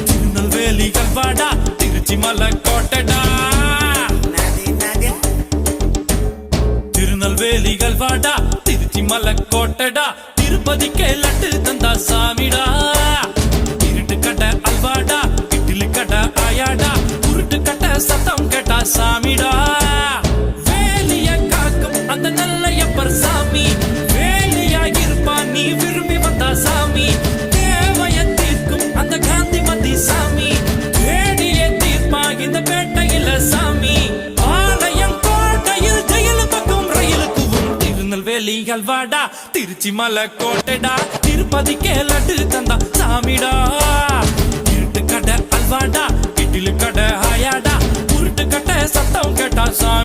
திருநெல்வேலிகள் வாடா திருச்சி மலை கோட்டடா திருநெல்வேலிகள் வாடா திருச்சி மலை கோட்டடா திருப்பதிக்கே லட்டு தந்தா சாமிடா இருட்டு கட்ட அல்வாடா இட்லி கட்ட ஆயாடா உருட்டு கட்ட சத்தம் கேட்டா சாமிடா வேலிய காக்கும் அந்த நல்லையப்பர் சாமி வேலியா இருப்பா நீ விரும்பி வந்தா சாமி தேவைய தீர்க்கும் அந்த காந்திமதி சாமி வேடிய தீர்ப்பா இந்த பேட்டையில சாமி ஆலயம் கோட்டையில் ஜெயில் பக்கம் ரயிலுக்கு திருநெல்வேலிகள் வாடா திருச்சி மலை கோட்டைடா திருப்பதிக்கே லட்டு தந்தா சாமிடா இருட்டு கடை அல்வாடா இட்லி கடை ஆயாடா உருட்டு கட்ட சத்தம் கேட்டா சாமி